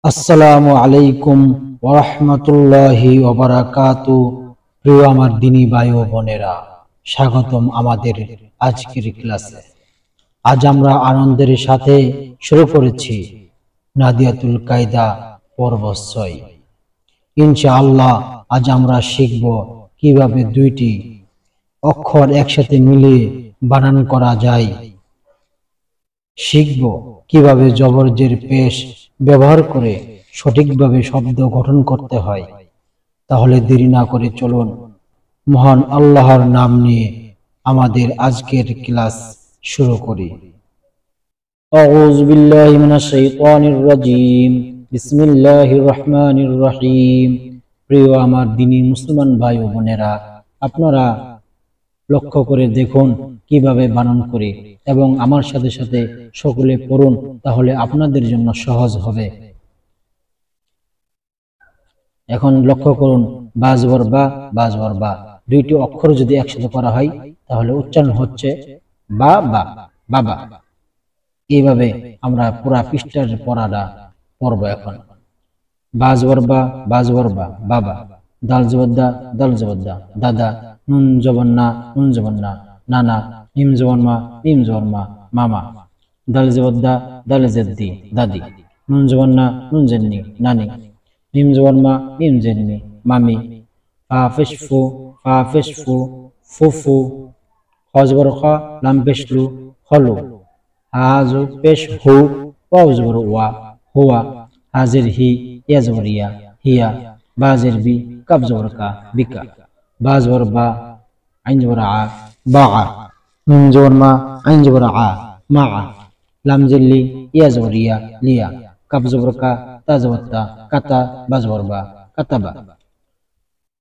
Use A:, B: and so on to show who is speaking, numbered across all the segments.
A: আসসালামু আলাইকুম ওয়া রাহমাতুল্লাহি ওয়া বারাকাতুহু। প্রিয় আমার দিনী ভাই ও বোনেরা, স্বাগতম আমাদের আজকের ক্লাসে। আজ আমরা আনন্দের সাথে শুরু করেছি নাদিয়াতুল কায়দা পর্ব 6। ইনশাআল্লাহ আজ আমরা শিখব কিভাবে দুইটি অক্ষর একসাথে মিলিয়ে বানান করা যায়। শিখব কিভাবে জবর-জের পেশ ব্যবহার করে সঠিকভাবে শব্দ গঠন করতে হয়। তাহলে দেরি না করে চলুন মহান আল্লাহর নাম নিয়ে আমাদের আজকের ক্লাস শুরু করি। আউযু বিল্লাহি মিনাশ শাইতানির রাজীম। বিসমিল্লাহির রহমানির রহিম। প্রিয় আমার দ্বীনি মুসলমান ভাই ও বোনেরা, আপনারা লক্ষ্য করে দেখুন কিভাবে বানান করে এবং আমার সাথে সাথে সকলে পড়ুন, তাহলে আপনাদের জন্য সহজ হবে। এখন লক্ষ্য করুন, বাজবর বা দুইটি অক্ষর যদি একসাথে করা হয় তাহলে উচ্চারণ হচ্ছে বা বা বাবা। এইভাবে আমরা পুরা পৃষ্ঠার পড়াটা পড়ব। এখন বাজবর বা বাবা, দাল জবরদা দাদা, নুন জবন্না নানা, মিম জবন্মা মামা, দাল জবদ্দা জেদ্দি দাদি, নুন জবন্না জেন্নি নানি, মিম জবন্মা জেন্নি মামি, ফা ফেশফু ফুফু, খজবর খ লাম পেশলু হলু, হাজু পেশ হু ওয়াও জবর ওয়া হুয়া, হাজির হি ইয়া জবর ইয়া হিয়া, বাজের বি কাব জবর কা বিকা, বাজবর বা আইন জবর আ বা, মিম জবর মা আইন জবর আ মা, লাম জিল্লি ইয়া জবর ইয়া লিয়া, কাব জবর কা তা জবর তা কাতা, বা জবর বা কাতাবা,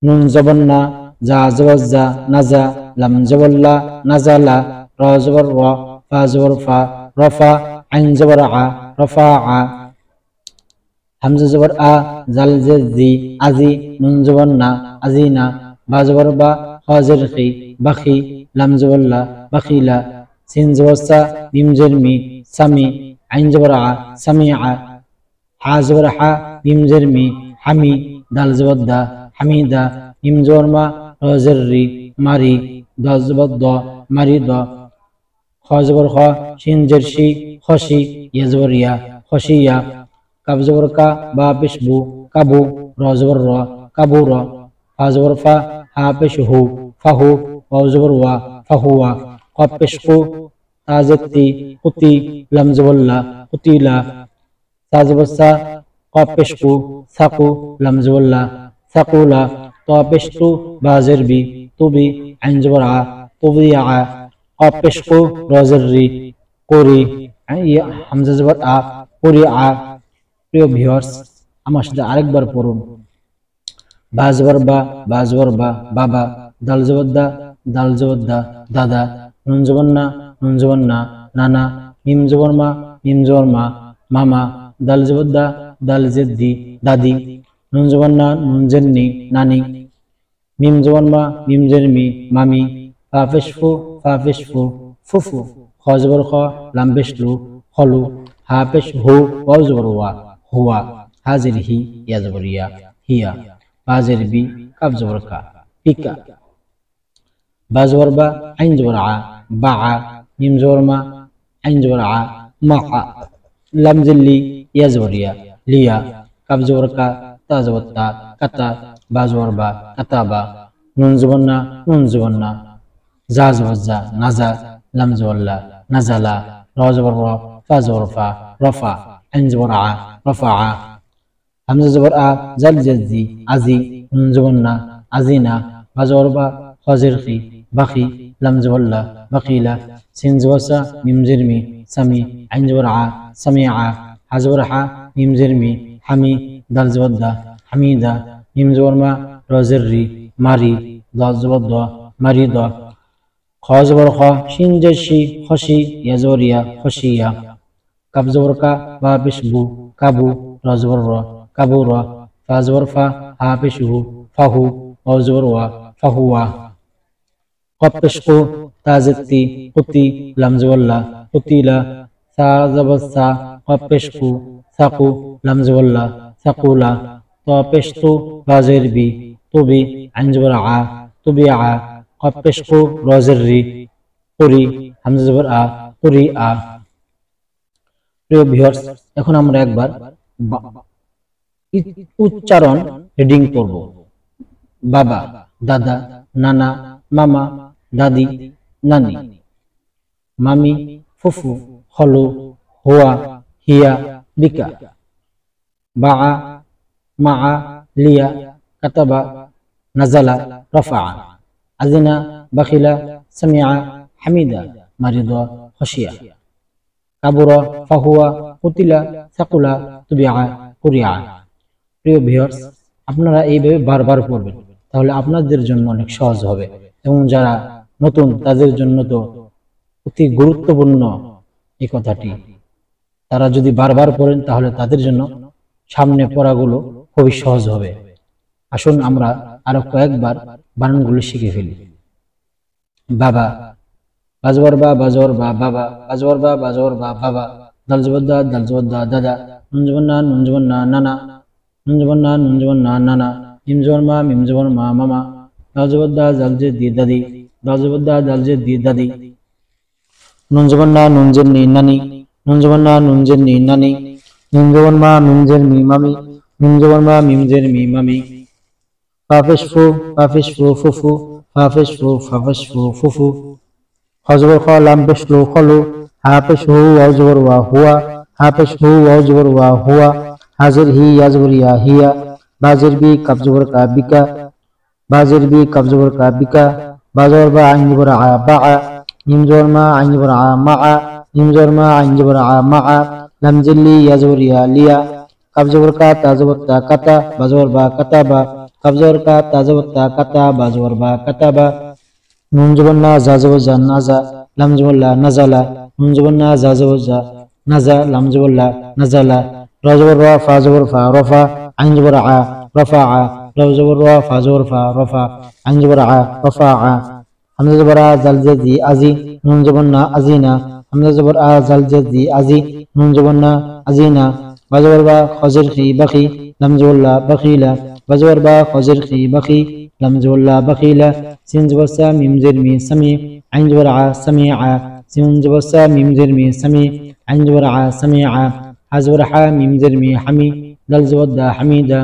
A: নুন জবর না জা জবর জা নাজা, লাম জবর লা নাজালা, র জবর র ফা জবর ফা রফা, আইন জবর আ রফা আ, হামজা জবর আ জাল জি আজি, নুন জবর না আজিনা, বা জবর বা হাজির খি বাখি, লাম জবর লা বাখিলা, সিন জবর সা মিম জের মি সামি, আইন জবর আ সামি আ, হা জবর হা মিম জের মি হামি, দাল জবর দা হামিদা, মিম জবর মা হাজির রি মারি, দাল জবর দ মারি দ, খ জবর খ শিন জের শি খসি, ইয়া জবর ইয়া খসিয়া, কাব জবর কা বা পেশবু কাবু, র জবর র কাবু র, ফা জবর ফা হা পেশ হু ফাহু, ওয়াও জবর ওয়া ফাহুয়া, কফ পেশ কু তা জেতি কুতি, লাম জবর লা কুতিলা, সা জবর সা কফ পেশ কু সাকু, লাম জবর লা সাকুলা, ত পেশ তু বা জের বি তুবি, আইন জবর আ তুবিয়া, কফ পেশ কু র জের রি করি, হামজা জবর আ করি আ। প্রিয় ভিউয়ার্স, আমার সাথে আরেকবার পড়ুন। বাজবর বা বাবা, দাল জবদ্দা দাদা, নুন জবন্না নানা, মিম জবরমা মামা, দাল জবদ্দা জেদ্দি দাদি, নুন জবন্না জেন্নি নানি, মিম জবন্মা জেরমি মামি, ফা ফেশফু ফুফু, খ জবর খ লাম পেশলু হলু, হা পেশ হু ওয়াও জবর ওয়া হুয়া, হাজির হি ইয়া জবর ইয়া হিয়া, বাজের বি কাব জবর কা পিকা, বা জবর বা আইন জবর আ বা, মিম জবর মা আইন জবর আ মা, লাম জিল্লি ইয়া জবর ইয়া লিয়া, কাব জবর কা তা জবর তা কাতা, বা জবর বা কাতাবা, নুন জবর না জা জবর জা নাজা, লাম জবর লা নাজালা, র জবর র ফা জবর ফা রফা, আইন জবর আ রফা আ, হামজা জবর আ জাল জি আজি, নুন জবর না আজিনা, বা জবর বা হাজির খি বাখি, লাম জবর লা বাখিলা, সিন জবর সা মিম জের মি সামি, আইন জবর আ সামি আ, হা জবর হা মিম জের মি হামি, দাল জবর দা হামিদা, মিম জবর মা র জের রি মারি, দাল জবর দ মারি দ, খ জবর খ শিন জের শি খসি, ইয়া জবর ইয়া খসিয়া, কাব জবর কা বা পেশবু কাবু, র জবর র কাবু র, ফা জবর ফা হা পেশহু ফাহু, ওয়াও জবর ওয়া ফাহুয়া, কফ পেশ কু তা জেতি কুতি, লাম জবর লা কুতিলা, সা জবর সা কফ পেশ কু সাকু লাম জবল্লা সাকুলা ত পেশ তু বাজের বি তুবি আইন জবর আ তুবি আ কফ পেশ কু রজের রি তুরি হামজা জবর আ তুরি আ। প্রিয় ভিউয়ার্স, এখন আমরা একবার উচ্চারণ রিডিং করব। বাবা, দাদা, নানা, মামা, দাদি, নানি, মামি, ফুফু, হলু, হুয়া, হিয়া, বিকা, বাআ, মাআ, লিয়া, কাতাবা, নাজালা, রাফা, আযিনা, বাখিলা, সামিআ, হামিদা, মারিদা, খাশিয়া, কাবুরা, ফাহুয়া, কুতিলা, সাকুলা, তুবিআ, কুরিআ। প্রিয় ভিউয়ার্স, আপনারা এইভাবে বারবার পড়বেন, তাহলে আপনাদের জন্য অনেক সহজ হবে এবং যারা নতুন তাদের জন্য তো অতি গুরুত্বপূর্ণ এই কথাটি। তারা যদি বারবার পড়েন তাহলে তাদের জন্য সামনে পড়াগুলো খুবই সহজ হবে। আসুন আমরা আরো কয়েকবার বানানগুলো শিখে ফেলি। বাবা, বাজওয়ার বা বাজওয়ার বা বাবা, বাজওয়ার বা বাজওয়ার বা বাবা, দাল জবদ্দা দাল জবদ্দা দাদা, নুন জবন্না নুন জবন্না নানা, নুন জবন্না নুন জবন্না নানা, মিম জবর মা মিম জবর মা মামা, দাল জবদ্দা দাল জে দি দাদি, দাল জবদ্দা দাল জে দি দাদি, নুন জবন্না নুন জের নি নানি, নুন জবন্না নুন জের নি নানি, মিম জবর মা মিম জের মি মামি, মিম জবর মা মিম জের মি মামি, ফাফেশ ফু ফুফু, ফাফেশ ফু ফুফু, হজবর খ লাম পেশ লু খলু, হা পেশ হু ওয়াও জবর ওয়া হুয়া, হা পেশ হু ওয়াও জবর ওয়া হুয়া, হাজির হি ইয়া জবর ইয়া হিয়া, বাজির বি কাব জবর কা বিকা, বাজির বি কাব জবর কা বিকা, বাজর বা আইন জবর আ বাআ, মিম জবর মা আইন জবর আ মাআ, মিম জবর মা আইন জবর আ মাআ, লাম জিল্লি ইয়া জবর ইয়া লিয়া, কাব জবর কা তা জবর তা কাতা, বাজর বা কাতাবা, কাব জবর কা তা জবর তা কাতা, বাজর বা কাতাবা, নুন জবর না জা জবর জা নাজা, লাম জবর লা নাজালা, নুন জবর না জা জবর জা নাজা, লাম জবর লা নাজালা, র জবর র ফা জবর ফা রফা, আইন জবর আ রফা আ, র জবর র ফা জবর ফা রফা, আইন জবর আ রফা আ, হামজা জবর আ জাল জে জি আজি, নুন জবর না আজিনা, হামজা জবর আ জাল জে জি আজি, নুন জবর না আজিনা, বা জবর বা খজির খি বাখি, লাম জবর লা বাখিলা, বা জবর বা খজির খি বাখি, লাম জবর লা বাখিলা, সিন জবর সা মিম জের মি সামি, আইন জবর আ সামি আ, সিন জবর সা মিম জের মি সামি, আইন জবর আ সামি আ, হা জবর হা মিম জের মি হামি, দাল জবর দা হামিদা,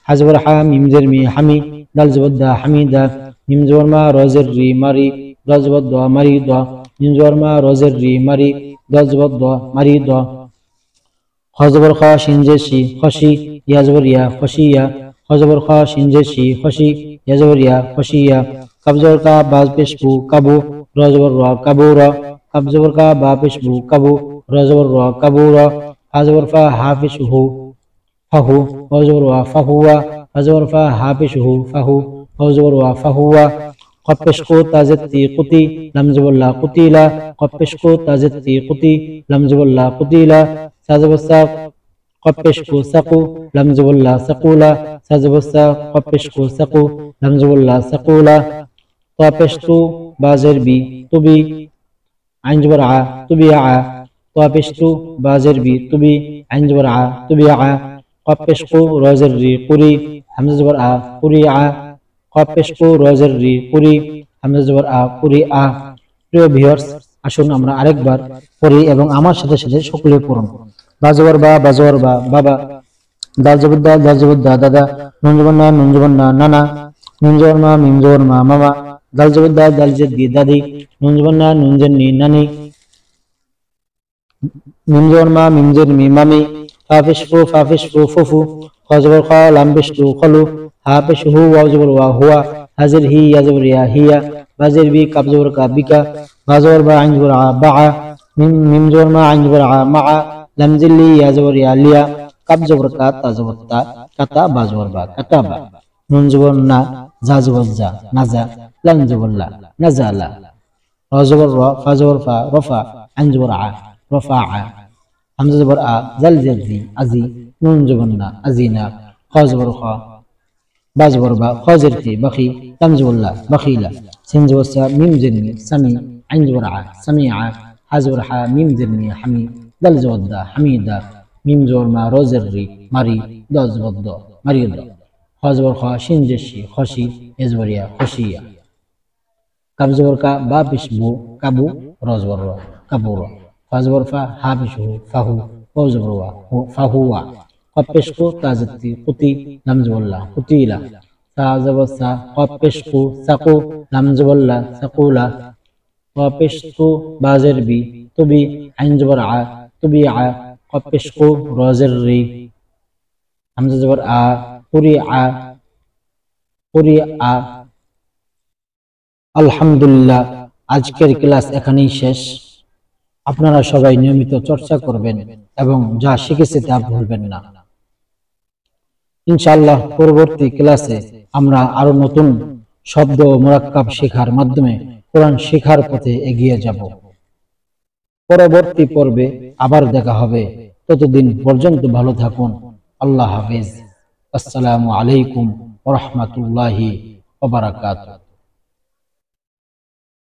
A: হা জবর হা মিম জের মি হামি, দাল জবর দা হামিদা, মিম জবর মা রজের রি মারি, দাল জবর দ মারি দ, মিম জবর মা রজের রি মারি, দাল জবর দ মারি দ, খ জবর খ শিন জের শি খসি, ইয়া জবর ইয়া খসিয়া, খ জবর খ শিন জের শি খসি, ইয়া জবর ইয়া খসিয়া, কাব জবর কা বাজ পেশ বু কাবু, র জবর র কাবু র, কাব জবর কা বা পেশ বু কাবু, র জবর র কাবু র, হা জবর ফা হা পেশ হু ফাহু, ও জবর ওয়া ফাহুয়া, হা জবর ফা হা পেশ হু ফাহু, ও জবর ওয়া ফাহুয়া, কফ পেশ কু তাজেদ তি কুতি, লাম জবর লা কুতিলা, কফ পেশ কু তাজেদ তি কুতি, লাম জবর লা কুতিলা, সা জবর সা কফ পেশ কু সাকু, লাম জবর লা সাকুলা, সা জবর সা কফ পেশ কু সাকু, লাম জবর লা সাকুলা, ত পেশ তু বাজের বি তুবি, আইন জবর আ তুবি আ, ত পেশ তু বাজের বি তুবি, আইন জবর আ তুবি আ, কফ পেশ কু রজের রি কুরি, হামজা জবর আ কুরি আ, কফ পেশ কু রজের রি কুরি, হামজা জবর আ কুরি আ। প্রিয় ভিউয়ার্স, আসুন আমরা আরেকবার পড়ি এবং আমার সাথে সাথে সকলে পড়ুন। বাজওয়ার বা বাজওয়ার বা বাবা, দাল জবর দা দাল জবর দা দাদা, নুন জবর না নুন জবর না নানা, মিম জবর মা মিম জবর মা মামা, দাল জবর দা দাল জের দি দাদি, নুন জবর না নুন জের নি নানি, মিম জবর মা মিম জের মি মামি, ফাফেশ ফু ফুফু, খ জবর খ লাম পেশ লু খলু, হা পেশ হু ওয়াও জবর ওয়া হুয়া, হাজির হি ইয়া জবর ইয়া হিয়া, বাজির বি কাব জবর কা বিকা, বা জবর বা আইন জবর আ বাআ, মিম জবর মা আইন জবর আ মাআ, লাম জিল্লি ইয়া জবর ইয়া লিয়া, কাব জবর কা তা জবর তা কাতা, বা জবর বা কাতাবা, নুন জবর না জা জবর জা নাজা, লাম জবর লা নাজালা, র জবর র ফা জবর ফা রফা, আইন জবর আ রফা আ, হামজা জবর আ জাল জের জি আজি, নুন জবর না আজিনা, খ জবর খ বা জবর বা খজের ফি বাখি, লাম জবর লা বাখিলা, সিন জবর সা মিম জের মি সামি, আইন জবর আ সামি আ, হা জবর হা মিম জের মি হামি, দাল জবর দা হামিদা, মিম জবর মা রোজের রি মারি দজবদ্দ মারিয়দ খজবর খ শিন জেশি খসি এজবরিয়া খসিয়া কাব জবর কা বা পেশ বু কাবু রজবর র কাবুর ফজবর ফা হা পেশ হু ফাহু ওয়াও জবর ওয়া ফাহুয়া কব পেশ কু তাজতি কুতি লাম জবল্লা কুতিলা সা জবর সা কব পেশ কু সাকু লাম জবল্লা সাকুলা কব পেশ কু বাজের বি তুবি আইন জবর আ তুবি আ কব পেশ কু রজের রি হামজা জবর আ পুরি আ পুরি আ। আলহামদুলিল্লাহ, আজকের ক্লাস এখানেই শেষ। আপনারা সবাই নিয়মিত চর্চা করবেন এবং যা শিখেছে তা ভুলবেন না। ইনশাআল্লাহ পরবর্তী ক্লাসে আমরা আরো নতুন শব্দ ও মুরাক্কাব শেখার মাধ্যমে কোরআন শেখার পথে এগিয়ে যাব। পরবর্তী পর্বে আবার দেখা হবে। ততদিন পর্যন্ত ভালো থাকুন। আল্লাহ হাফেজ। আসসালামু আলাইকুম ওয়া রাহমাতুল্লাহি ওয়া বারাকাতুহু।